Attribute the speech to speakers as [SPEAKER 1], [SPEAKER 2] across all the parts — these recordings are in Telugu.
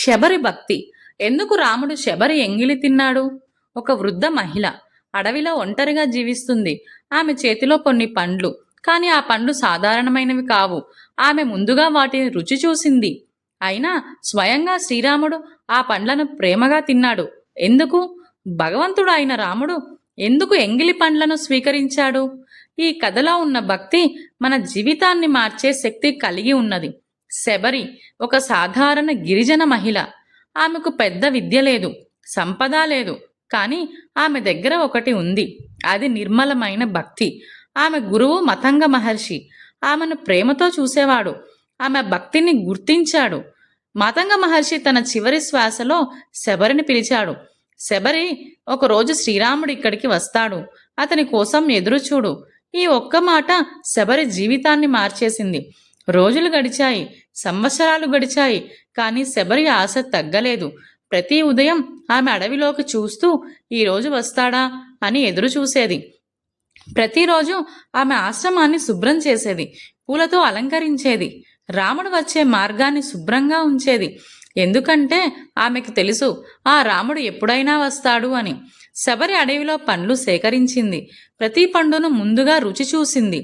[SPEAKER 1] శబరి భక్తి. ఎందుకు రాముడు శబరి ఎంగిలి తిన్నాడు? ఒక వృద్ధ మహిళ అడవిలో ఒంటరిగా జీవిస్తుంది. ఆమె చేతిలో కొన్ని పండ్లు, కానీ ఆ పండ్లు సాధారణమైనవి కావు. ఆమె ముందుగా వాటిని రుచి చూసింది. అయినా స్వయంగా శ్రీరాముడు ఆ పండ్లను ప్రేమగా తిన్నాడు. ఎందుకు? భగవంతుడు అయిన రాముడు ఎందుకు ఎంగిలి పండ్లను స్వీకరించాడు? ఈ కథలో ఉన్న భక్తి మన జీవితాన్ని మార్చే శక్తి కలిగి ఉన్నది. శబరి ఒక సాధారణ గిరిజన మహిళ. ఆమెకు పెద్ద విద్య లేదు, సంపద లేదు, కానీ ఆమె దగ్గర ఒకటి ఉంది. అది నిర్మలమైన భక్తి. ఆమె గురువు మతంగ మహర్షి ఆమెను ప్రేమతో చూసేవాడు. ఆమె భక్తిని గుర్తించాడు. మతంగ మహర్షి తన చివరి శ్వాసలో శబరిని పిలిచాడు. శబరి, ఒకరోజు శ్రీరాముడు ఇక్కడికి వస్తాడు. అతని కోసం ఎదురుచూడు. ఈ ఒక్క మాట శబరి జీవితాన్ని మార్చేసింది. రోజులు గడిచాయి, సంవత్సరాలు గడిచాయి, కానీ శబరి ఆశ తగ్గలేదు. ప్రతి ఉదయం ఆమె అడవిలోకి చూస్తూ ఈరోజు వస్తాడా అని ఎదురు చూసేది. ప్రతిరోజు ఆమె ఆశ్రమాన్ని శుభ్రం చేసేది, పూలతో అలంకరించేది, రాముడు వచ్చే మార్గాన్ని శుభ్రంగా ఉంచేది. ఎందుకంటే ఆమెకు తెలుసు ఆ రాముడు ఎప్పుడైనా వస్తాడు అని. శబరి అడవిలో పండ్లు సేకరించింది. ప్రతి పండును ముందుగా రుచి చూసింది.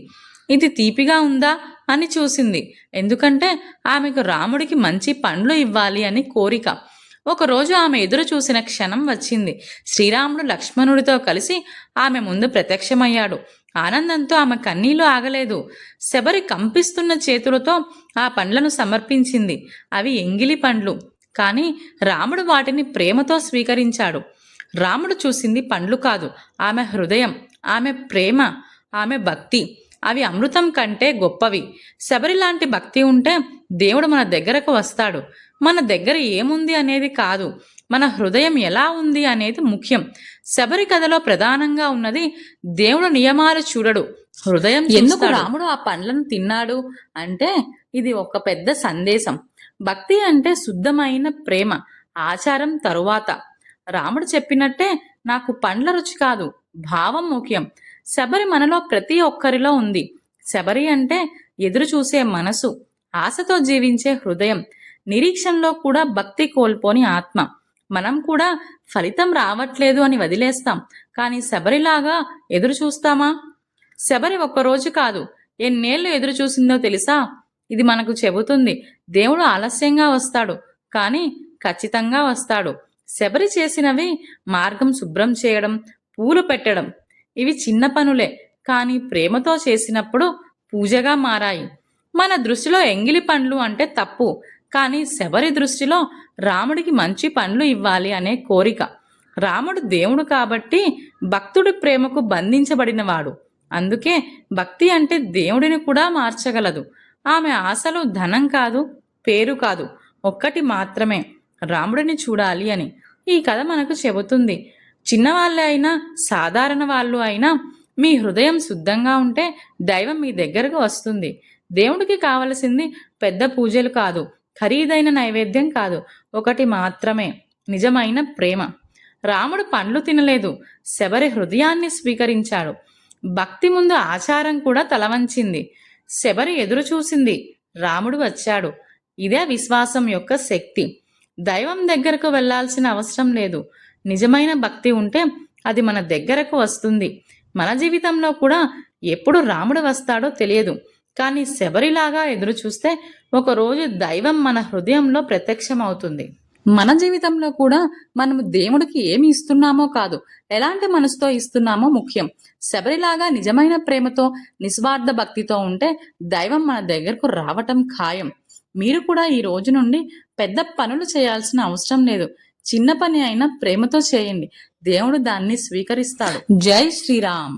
[SPEAKER 1] ఇది తీపిగా ఉందా అని చూసింది. ఎందుకంటే ఆమెకు రాముడికి మంచి పండ్లు ఇవ్వాలి అని కోరిక. ఒకరోజు ఆమె ఎదురు చూసిన క్షణం వచ్చింది. శ్రీరాముడు లక్ష్మణుడితో కలిసి ఆమె ముందు ప్రత్యక్షమయ్యాడు. ఆనందంతో ఆమె కన్నీళ్లు ఆగలేదు. శబరి కంపిస్తున్న చేతులతో ఆ పండ్లను సమర్పించింది. అవి ఎంగిలి పండ్లు, కానీ రాముడు వాటిని ప్రేమతో స్వీకరించాడు. రాముడు చూసింది పండ్లు కాదు, ఆమె హృదయం, ఆమె ప్రేమ, ఆమె భక్తి. అవి అమృతం కంటే గొప్పవి. శబరి లాంటి భక్తి ఉంటే దేవుడు మన దగ్గరకు వస్తాడు. మన దగ్గర ఏముంది అనేది కాదు, మన హృదయం ఎలా ఉంది అనేది ముఖ్యం. శబరి కథలో ప్రధానంగా ఉన్నది దేవుడు నియమాలు చూడడు, హృదయం. ఎందుకు రాముడు ఆ పండ్లను తిన్నాడు అంటే ఇది ఒక పెద్ద సందేశం. భక్తి అంటే శుద్ధమైన ప్రేమ, ఆచారం తరువాత. రాముడు చెప్పినట్టే నాకు పండ్ల రుచి కాదు, భావం ముఖ్యం. శబరి మనలో ప్రతి ఒక్కరిలో ఉంది. శబరి అంటే ఎదురు చూసే మనసు, ఆశతో జీవించే హృదయం, నిరీక్షణలో కూడా భక్తి కోల్పోని ఆత్మ. మనం కూడా ఫలితం రావట్లేదు అని వదిలేస్తాం, కానీ శబరిలాగా ఎదురు చూస్తామా? శబరి ఒక్కరోజు కాదు, ఎన్నేళ్ళు ఎదురు చూసిందో తెలుసా? ఇది మనకు చెబుతుంది దేవుడు ఆలస్యంగా వస్తాడు, కానీ ఖచ్చితంగా వస్తాడు. శబరి చేసినవి మార్గం శుభ్రం చేయడం, పూలు పెట్టడం. ఇవి చిన్న పనులే, కానీ ప్రేమతో చేసినప్పుడు పూజగా మారాయి. మన దృష్టిలో ఎంగిలి పండ్లు అంటే తప్పు, కానీ శబరి దృష్టిలో రాముడికి మంచి పండ్లు ఇవ్వాలి అనే కోరిక. రాముడు దేవుడు కాబట్టి భక్తుడి ప్రేమకు బంధించబడినవాడు. అందుకే భక్తి అంటే దేవుడిని కూడా మార్చగలదు. ఆమె ఆశలు ధనం కాదు, పేరు కాదు, ఒక్కటి మాత్రమే, రాముడిని చూడాలి అని. ఈ కథ మనకు చెబుతుంది, చిన్నవాళ్ళే అయినా సాధారణ వాళ్ళు అయినా మీ హృదయం శుద్ధంగా ఉంటే దైవం మీ దగ్గరకు వస్తుంది. దేవుడికి కావలసింది పెద్ద పూజలు కాదు, ఖరీదైన నైవేద్యం కాదు, ఒకటి మాత్రమే, నిజమైన ప్రేమ. రాముడు పండ్లు తినలేదు, శబరి హృదయాన్ని స్వీకరించాడు. భక్తి ముందు ఆచారం కూడా తలవంచింది. శబరి ఎదురు చూసింది, రాముడు వచ్చాడు. ఇదే విశ్వాసం యొక్క శక్తి. దైవం దగ్గరకు వెళ్లాల్సిన అవసరం లేదు. నిజమైన భక్తి ఉంటే అది మన దగ్గరకు వస్తుంది. మన జీవితంలో కూడా ఎప్పుడు రాముడు వస్తాడో తెలియదు, కానీ శబరిలాగా ఎదురు చూస్తే ఒకరోజు దైవం మన హృదయంలో ప్రత్యక్షమవుతుంది. మన జీవితంలో కూడా మనము దేవుడికి ఏమి ఇస్తున్నామో కాదు, ఎలాంటి మనసుతో ఇస్తున్నామో ముఖ్యం. శబరిలాగా నిజమైన ప్రేమతో, నిస్వార్థ భక్తితో ఉంటే దైవం మన దగ్గరకు రావటం ఖాయం. మీరు కూడా ఈ రోజు నుండి పెద్ద పనులు చేయాల్సిన అవసరం లేదు. చిన్న పని అయినా ప్రేమతో చేయండి, దేవుడు దాన్ని స్వీకరిస్తాడు. జై శ్రీరామ్.